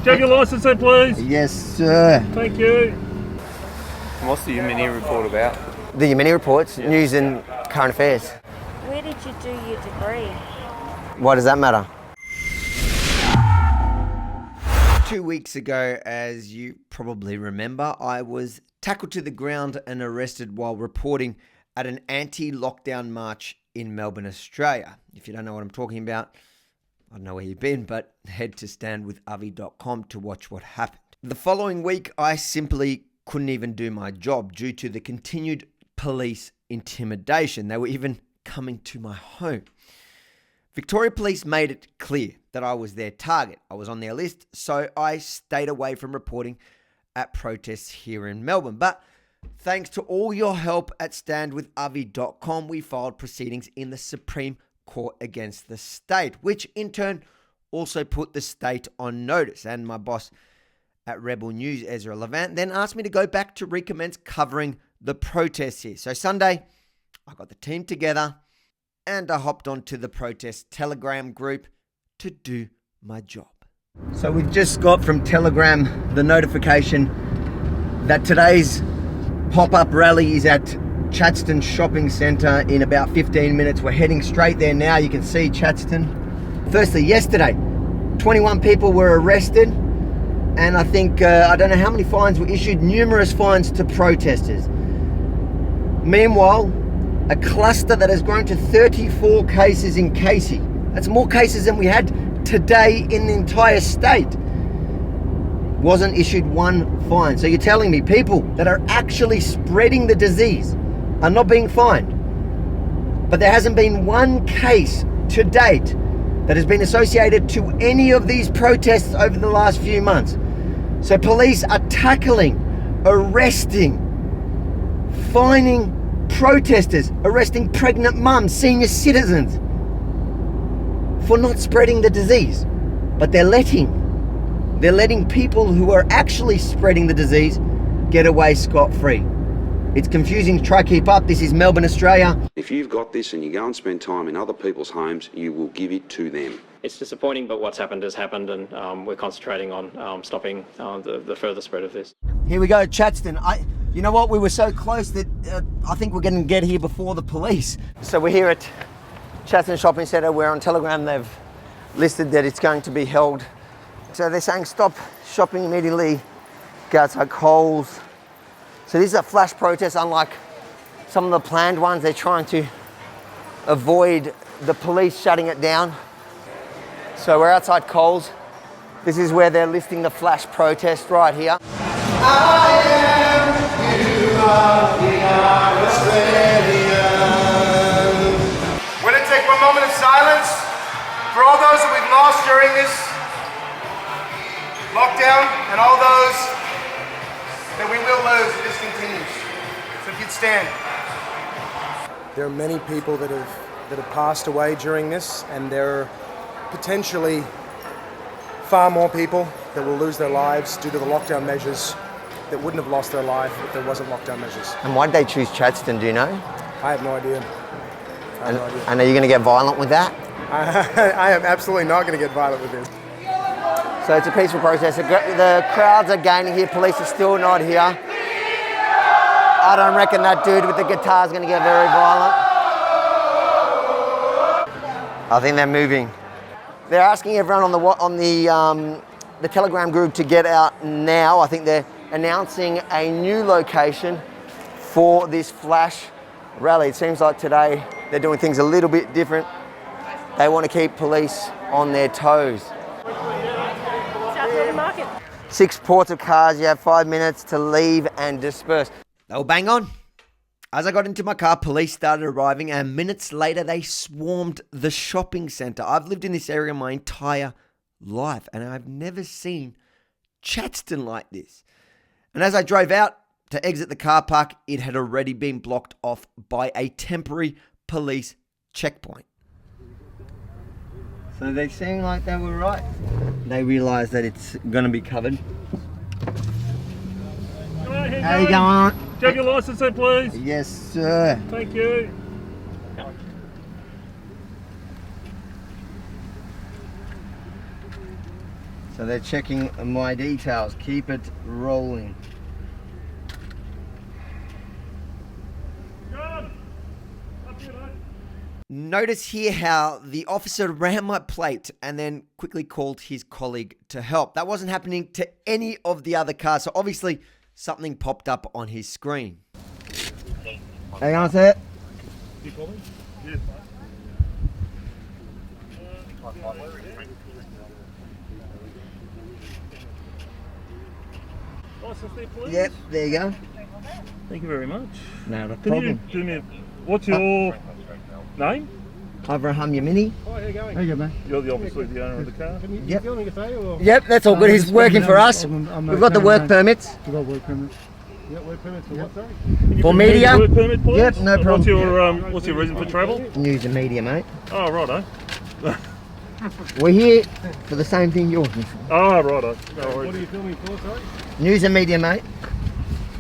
Do you have your licence there, please? Yes, sir. Thank you. What's the mini report about? The mini reports, news and current affairs. Where did you do your degree? Why does that matter? 2 weeks ago, as you probably remember, I was tackled to the ground and arrested while reporting at an anti-lockdown march in Melbourne, Australia. If you don't know what I'm talking about, I don't know where you've been, but head to standwithavi.com to watch what happened. The following week, I simply couldn't even do my job due to the continued police intimidation. They were even coming to my home. Victoria Police made it clear that I was their target. I was on their list, so I stayed away from reporting at protests here in Melbourne. But thanks to all your help at standwithavi.com, we filed proceedings in the Supreme Court against the state, which in turn also put the state on notice. And my boss at Rebel News, Ezra Levant, then asked me to go back to recommence covering the protests here. So Sunday, I got the team together and I hopped onto the protest Telegram group to do my job. So we've just got from Telegram the notification that today's pop-up rally is at Chadstone Shopping Centre in about 15 minutes. We're heading straight there now. You can see Chadstone. Firstly, yesterday, 21 people were arrested. And I think, I don't know how many fines were issued, numerous fines to protesters. Meanwhile, a cluster that has grown to 34 cases in Casey. That's more cases than we had today in the entire state. Wasn't issued one fine. So you're telling me people that are actually spreading the disease are not being fined. But there hasn't been one case to date that has been associated to any of these protests over the last few months. So police are tackling, arresting, fining protesters, arresting pregnant mums, senior citizens for not spreading the disease. But they're letting people who are actually spreading the disease get away scot-free. It's confusing. Try keep up. This is Melbourne, Australia. If you've got this and you go and spend time in other people's homes, you will give it to them. It's disappointing, but what's happened has happened, and we're concentrating on stopping the further spread of this. Here we go, Chadstone. You know what? We were so close that I think we're going to get here before the police. So we're here at Chadstone Shopping Centre. We're on Telegram. They've listed that it's going to be held. So they're saying stop shopping immediately. Go outside Coles. So this is a flash protest, unlike some of the planned ones. They're trying to avoid the police shutting it down. So we're outside Coles. This is where they're listing the flash protest right here. I am, you are, we are Australian. We're going to take one moment of silence for all those that we've lost during this lockdown and all those that we will lose if this continues. So if you'd stand. There are many people that have passed away during this, and there are potentially far more people that will lose their lives due to the lockdown measures that wouldn't have lost their life if there wasn't lockdown measures. And why did they choose Chadstone, do you know? I have no idea. And are you going to get violent with that? I am absolutely not going to get violent with this. So it's a peaceful protest. The crowds are gaining here. Police are still not here. I don't reckon that dude with the guitar is going to get very violent. I think they're moving. They're asking everyone on the Telegram group to get out now. I think they're announcing a new location for this flash rally. It seems like today they're doing things a little bit different. They want to keep police on their toes. Market. 6 ports of cars. You have 5 minutes to leave and disperse. They were bang on. As I got into my car, police started arriving, and minutes later, they swarmed the shopping centre. I've lived in this area my entire life, and I've never seen Chadstone like this. And as I drove out to exit the car park, it had already been blocked off by a temporary police checkpoint. So they seem like they were right. They realised that it's going to be covered. How you going? Do you have your licence there, please? Yes, sir. Thank you. So they're checking my details. Keep it rolling. John! Up here, mate. Notice here how the officer ran my plate and then quickly called his colleague to help. That wasn't happening to any of the other cars, so obviously something popped up on his screen. Hang on a sec. You call me? Yes, mate. License there, please. Yep, there you go. Thank you very much. Not a Can you do me what's your name? Avraham Yamini. Hi, how you going? How you go, mate? You're the obviously the owner of the car. Can you Yep. filming it, or? Yep, that's all good. He's working for us. We've got the work permits. We've got work permits. Yeah, work permits for what, sorry? Can you For give me media? a work permit, please? Yep, no problem. What's your reason for travel? News and media, mate. Oh, righto. We're here for the same thing you're here for. Oh, righto. No What worries. are you filming for, sorry? News and media, mate.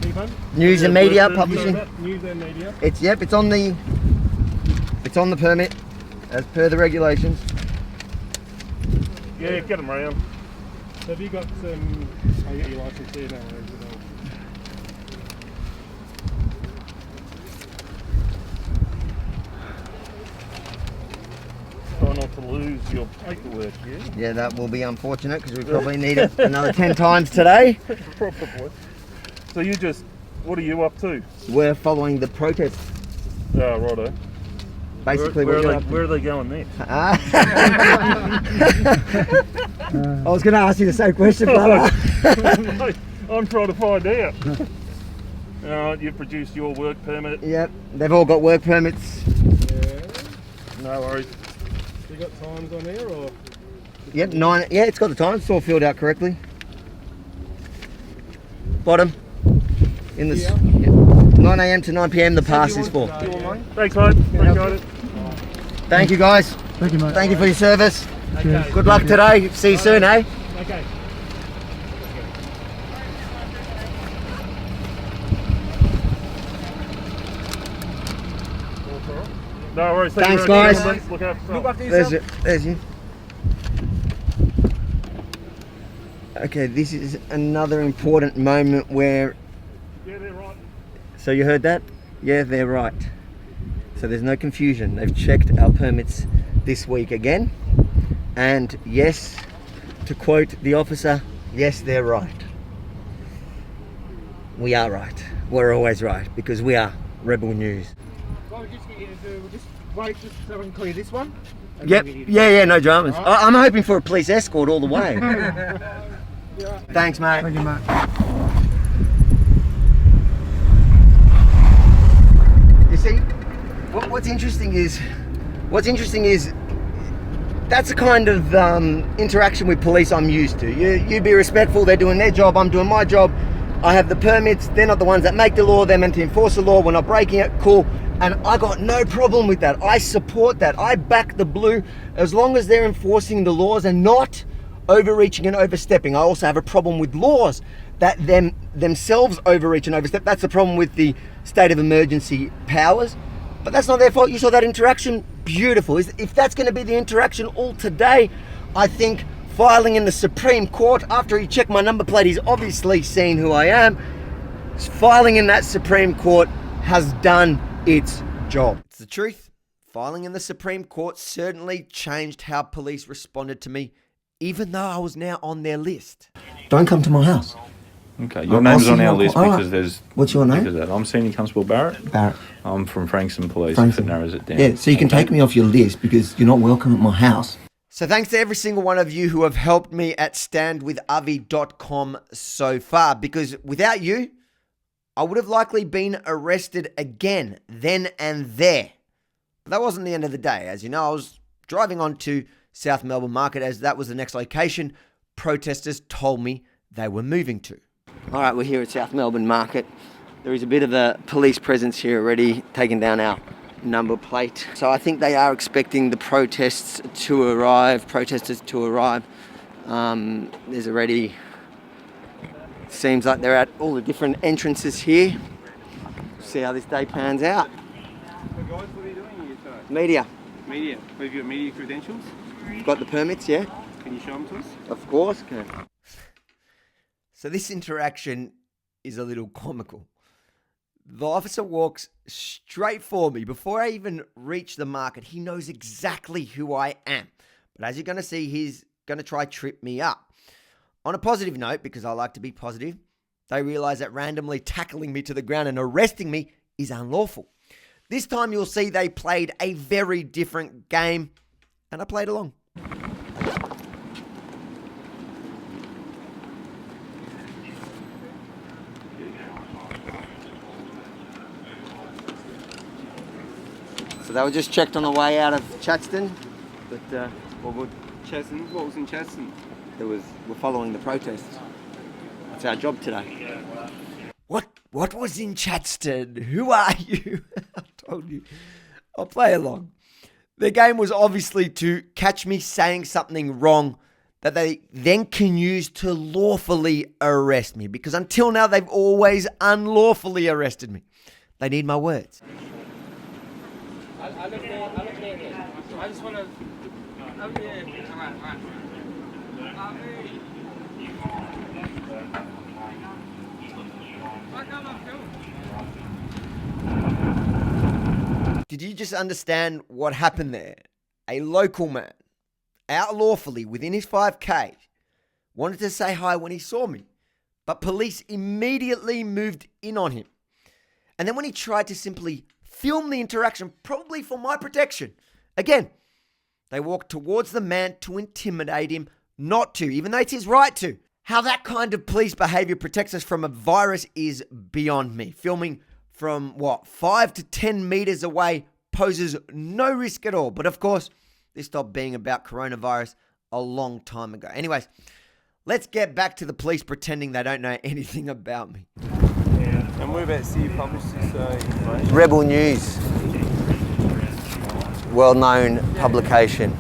Beg your pardon? News and Yeah, media work publishing. permit. News and media. It's on the permit as per the regulations. Yeah, get them round. So have you got some... I'll get your license here now. Try not to lose your paperwork, yeah? Yeah, that will be unfortunate because we probably need it another 10 times today. Probably. So you just, what are you up to? We're following the protest. Oh, righto. Basically, where, what you're are up they, to. where are they going next? I was going to ask you the same question, brother. I'm trying to find out. You've produced your work permit. Yep, they've all got work permits. Yeah. No worries. You got times on there, or...? Yep, 9. Yeah, it's got the time. It's all filled out correctly. Bottom. In the... Yeah. Yep. 9 a.m. to 9 p.m. the pass is for. Thanks, mate. Appreciate it. Thank you, guys. Thank you, mate. Thank you for your service. Cheers. Good luck today. See you soon, eh? Okay. No worries. Thanks, you very guys. much. Look after yourself. Look after yourself. There's you. Okay, this is another important moment where... Yeah, they're right. So you heard that? Yeah, they're right. So there's no confusion. They've checked our permits this week again. And yes, to quote the officer, yes, they're right. We are right. We're always right because we are Rebel News. Well, we'll just get you to do... We'll just wait just so we can clear this one. and Yep. then we can- Yeah, no dramas. I'm hoping for a police escort all the way. Thanks, mate. Thank you, mate. You see, what's interesting is that's the kind of interaction with police I'm used to. You be respectful. They're doing their job. I'm doing my job. I have the permits. They're not the ones that make the law. They're meant to enforce the law. We're not breaking it. Cool. And I got no problem with that. I support that. I back the blue as long as they're enforcing the laws and not overreaching and overstepping. I also have a problem with laws that themselves overreach and overstep. That's the problem with the state of emergency powers. But that's not their fault. You saw that interaction. Beautiful. If that's going to be the interaction all today, I think filing in the Supreme Court after he checked my number plate, he's obviously seen who I am. Filing in that Supreme Court has done its job. It's the truth. Filing in the Supreme Court certainly changed how police responded to me, even though I was now on their list. Don't come to my house. Okay, your name's on our list because there's... What's your name? Because of that. I'm Senior Constable Barrett. Barrett. I'm from Frankston Police, Frankston. if it narrows it down. Yeah, so you can take me off your list because you're not welcome at my house. So thanks to every single one of you who have helped me at standwithavi.com so far, because without you, I would have likely been arrested again, then and there. But that wasn't the end of the day. As you know, I was driving on to South Melbourne Market as that was the next location protesters told me they were moving to. All right, we're here at South Melbourne Market. There is a bit of a police presence here already, taking down our number plate. So I think they are expecting the protesters to arrive. There's already, seems like they're at all the different entrances here. See how this day pans out. So guys, what are you doing here today? Media. Media. Have you got media credentials? Got the permits, yeah? Can you show them to us? Of course, can. So this interaction is a little comical. The officer walks straight for me. Before I even reach the market, he knows exactly who I am. But as you're going to see, he's going to try trip me up. On a positive note, because I like to be positive, they realize that randomly tackling me to the ground and arresting me is unlawful. This time you'll see they played a very different game, and I played along. So they were just checked on the way out of Chadston, but all good. Chesson? What was in Chesson? We're following the protests. That's our job today. What was in Chadston? Who are you? I told you. I'll play along. Their game was obviously to catch me saying something wrong that they then can use to lawfully arrest me, because until now they've always unlawfully arrested me. They need my words. I look there. I just want to... Oh, yeah. Right. Did you just understand what happened there? A local man, out lawfully within his 5K, wanted to say hi when he saw me, but police immediately moved in on him. And then when he tried to simply film the interaction, probably for my protection, again, they walked towards the man to intimidate him not to, even though it's his right to. How that kind of police behavior protects us from a virus is beyond me. Filming from, 5 to 10 meters away poses no risk at all. But of course, this stopped being about coronavirus a long time ago. Anyways, let's get back to the police pretending they don't know anything about me. And whereabouts do you publish this information? Rebel News. Well-known publication.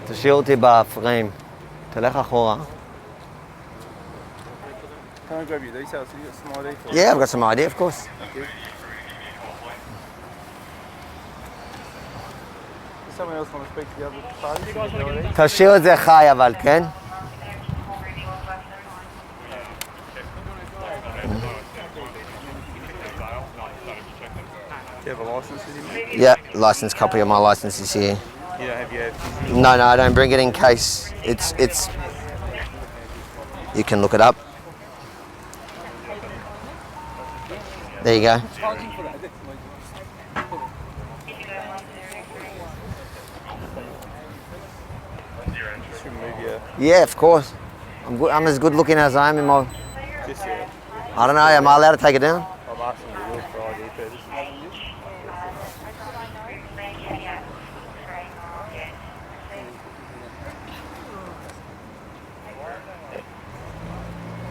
תשאיר אותי בפריים. תלך אחורה. Can I grab your details? So you got some ID for Yeah, I've got some idea, of course. Thank you. Does someone else want to speak to the other party? You guys want to get תשאיר את זה חי אבל, כן? Do you have a license with you? Yeah, license copy of my license is here. You don't have your... No, I don't bring it in case it's. You can look it up. There you go. Just remove your... Yeah, of course. I'm as good looking as I am in my. Just, I don't know. Am I allowed to take it down? I'm asking you for ID purposes.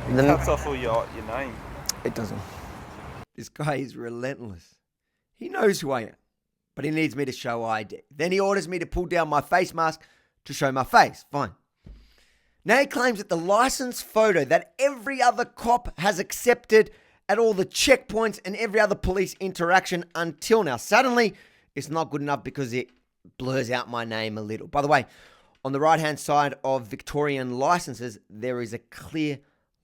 It cuts off all your name. It doesn't. This guy is relentless. He knows who I am, but he needs me to show ID. Then he orders me to pull down my face mask to show my face. Fine. Now he claims that the license photo that every other cop has accepted at all the checkpoints and every other police interaction until now, suddenly it's not good enough because it blurs out my name a little. By the way, on the right-hand side of Victorian licenses, there is a clear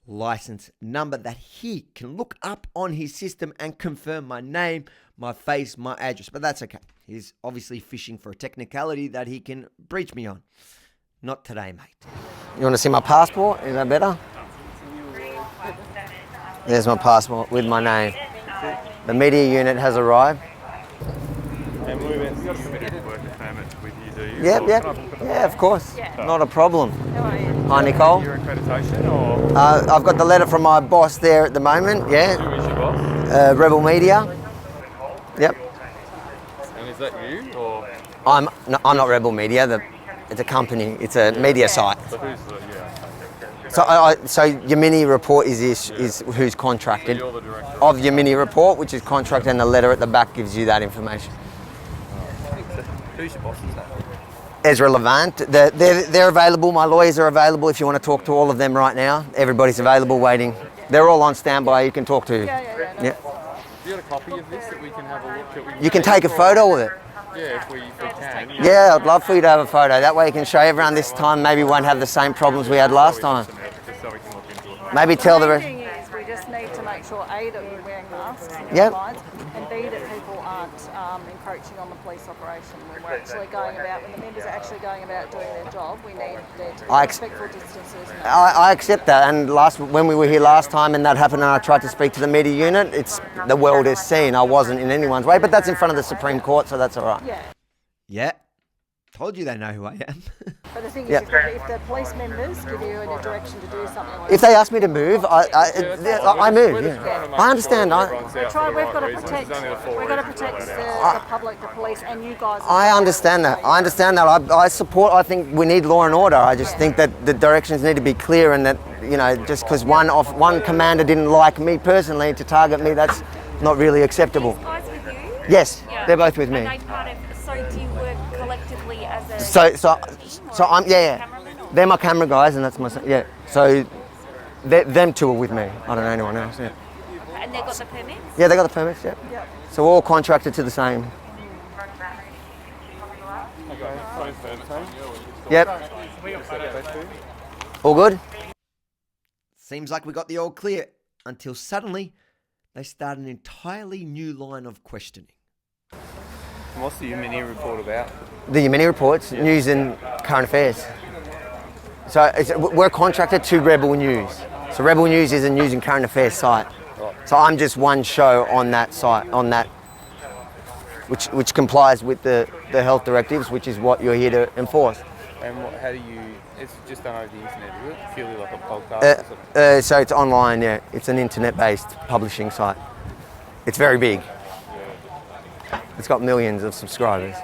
license number that he can look up on his system and confirm my name, my face, my address. But that's okay. He's obviously fishing for a technicality that he can breach me on. Not today, mate. You want to see my passport? Is that better? There's my passport with my name. The media unit has arrived. And whereabouts? You got a permitted worker permit with you, do you? Yep. Yeah, of course. Not a problem. Hi, Nicole. Your accreditation or? I've got the letter from my boss there at the moment, yeah. Who is your boss? Rebel Media. Yep. And is that you or? I'm not Rebel Media. It's a company. It's a media site. So who's the, yeah. So your mini report is who's contracted. You're the director Of your mini report, which is contracted, and the letter at the back gives you that information. Who's your boss? Is that? Ezra Levant. They're available. My lawyers are available if you want to talk to all of them right now. Everybody's available waiting. They're all on standby. You can talk to. Yeah. you got a copy of this that we can have a look at? You can take a photo of it. Yeah, if we can. Yeah, I'd love for you to have a photo. That way you can show everyone this time maybe we won't have the same problems we had last time. Maybe tell the rest. The main thing is we just need to make sure, A, that we're wearing masks in Yep. the lines, and B, that people aren't encroaching on the police operation when we're actually going about, when the members are actually going about doing their job, we need there to be respectful distances. I accept that, and when we were here last time and that happened and I tried to speak to the media unit, it's the world is seen. I wasn't in anyone's way, but that's in front of the Supreme Court, so that's all right. Yeah. Yeah. Told you they know who I am. But the thing is, Yep. if the police members give you a direction to do something like If they ask me to move, I move. Yeah. I understand. we've got to protect the public, the police, and you guys. I understand that. I support. I think we need law and order. I just think that the directions need to be clear, and that just because one commander didn't like me personally to target me, that's not really acceptable. Guys with you? Yes, Yeah. they're both with me. Are they part of, so do you work collectively as a So I'm cameraman or? They're my camera guys, and that's my yeah. So them two are with me. I don't know anyone else. Yeah. And they've got the permits? Yeah, they got the permits. Yeah. Yep. So we're all contracted to the same. Yep. All good? Seems like we got the all clear until suddenly they start an entirely new line of questioning. What's the Yemeni report about? The Yemeni reports, news and current affairs. So we're contracted to Rebel News. So Rebel News is a news and current affairs site. So I'm just one show on that site, which complies with the health directives, which is what you're here to enforce. And how do you? It's just done over the internet, is it? Purely like a podcast or something? So it's online, yeah. It's an internet-based publishing site. It's very big. It's got millions of subscribers.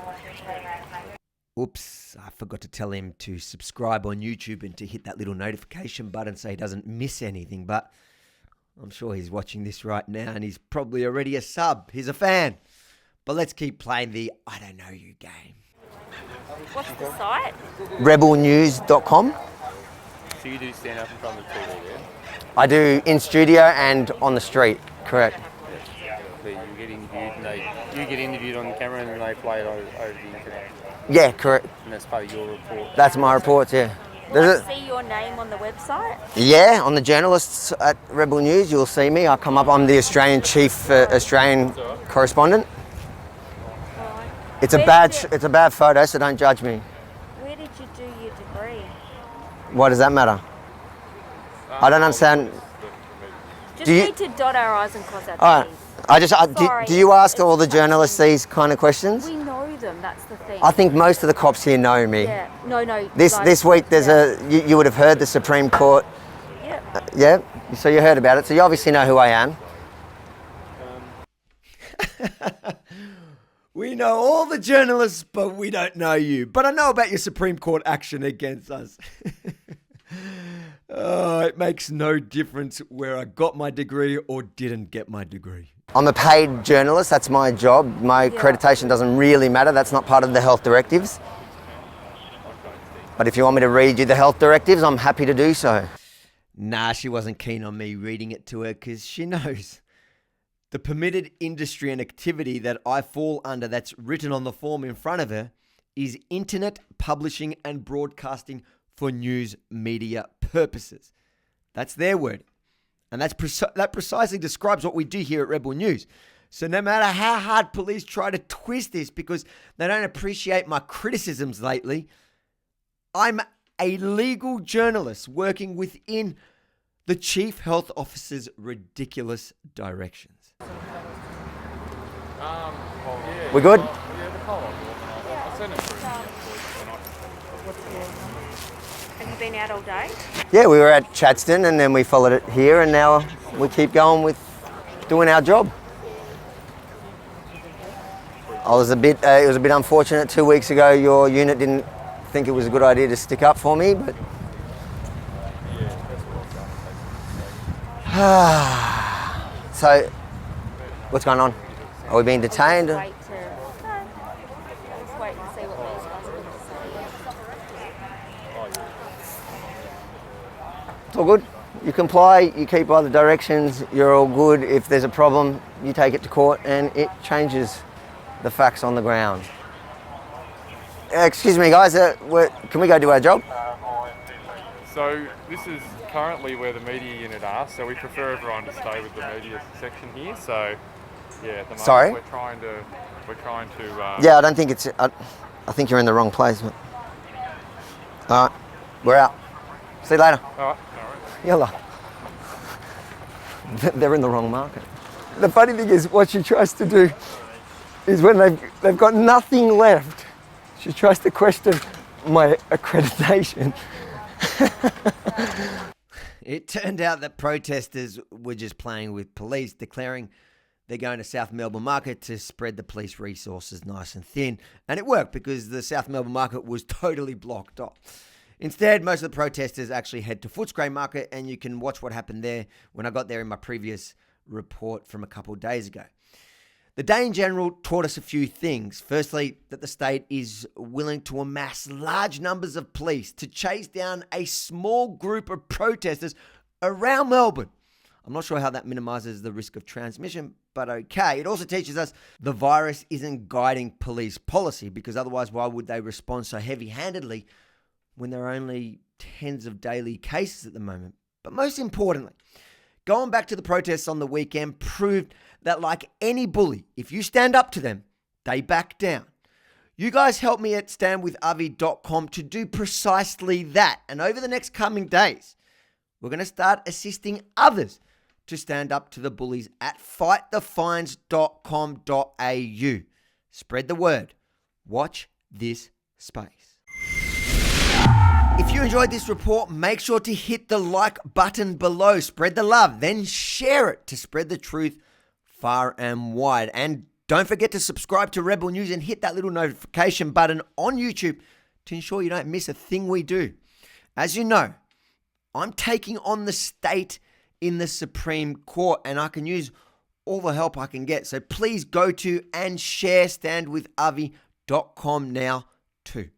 Oops, I forgot to tell him to subscribe on YouTube and to hit that little notification button so he doesn't miss anything. But I'm sure he's watching this right now and he's probably already a sub. He's a fan. But let's keep playing the I don't know you game. What's the site? Rebelnews.com. So you do stand up in front of the TV there? I do in studio and on the street, correct. But you get interviewed and you get interviewed on the camera and then they play it over the internet. Yeah, correct. And that's part of your report. That's my reports, yeah. Will I see your name on the website? Yeah, on the journalists at Rebel News, you'll see me. I come up, I'm the Australian chief Australian correspondent. It's a bad photo, so don't judge me. Where did you do your degree? Why does that matter? I don't understand. Just need to dot our I's and cross our T's. All right. Do you ask all the journalists these kind of questions? We know them, that's the thing. I think most of the cops here know me. Yeah, no. This week there's you would have heard the Supreme Court. Yep. Yeah, so you heard about it, so you obviously know who I am. We know all the journalists, but we don't know you. But I know about your Supreme Court action against us. It makes no difference where I got my degree or didn't get my degree. I'm a paid journalist. That's my job. My accreditation doesn't really matter. That's not part of the health directives. But if you want me to read you the health directives, I'm happy to do so. Nah, she wasn't keen on me reading it to her because she knows. The permitted industry and activity that I fall under that's written on the form in front of her is internet publishing and broadcasting for news media purposes. That's their word. And that precisely describes what we do here at Rebel News. So no matter how hard police try to twist this because they don't appreciate my criticisms lately, I'm a legal journalist working within the Chief Health Officer's ridiculous directions. We good? Have you been out all day? Yeah, we were at Chadstone and then we followed it here and now we keep going with doing our job. It was a bit unfortunate 2 weeks ago your unit didn't think it was a good idea to stick up for me, but so what's going on? Are we being detained? Wait to see what these guys are going to say. It's all good. You comply, you keep by the directions, you're all good. If there's a problem, you take it to court and it changes the facts on the ground. Excuse me guys, can we go do our job? So this is currently where the media unit are, so we prefer everyone to stay with the media section here. So yeah, at the moment Sorry? we're trying to. Yeah, I don't think it's. I think you're in the wrong place. All right, we're out. See you later. All right. Yalla. They're in the wrong market. The funny thing is, what she tries to do is when they've got nothing left, she tries to question my accreditation. It turned out that protesters were just playing with police, declaring they're going to South Melbourne Market to spread the police resources nice and thin. And it worked because the South Melbourne Market was totally blocked off. Instead, most of the protesters actually head to Footscray Market, and you can watch what happened there when I got there in my previous report from a couple of days ago. The day in general taught us a few things. Firstly, that the state is willing to amass large numbers of police to chase down a small group of protesters around Melbourne. I'm not sure how that minimises the risk of transmission, but okay. It also teaches us the virus isn't guiding police policy, because otherwise why would they respond so heavy-handedly when there are only tens of daily cases at the moment? But most importantly, going back to the protests on the weekend proved that, like any bully, if you stand up to them, they back down. You guys help me at standwithavi.com to do precisely that. And over the next coming days, we're going to start assisting others to stand up to the bullies at fightthefines.com.au. Spread the word. Watch this space. If you enjoyed this report, make sure to hit the like button below. Spread the love, then share it to spread the truth far and wide. And don't forget to subscribe to Rebel News and hit that little notification button on YouTube to ensure you don't miss a thing we do. As you know, I'm taking on the state in the Supreme Court, and I can use all the help I can get. So please go to and share standwithavi.com now too.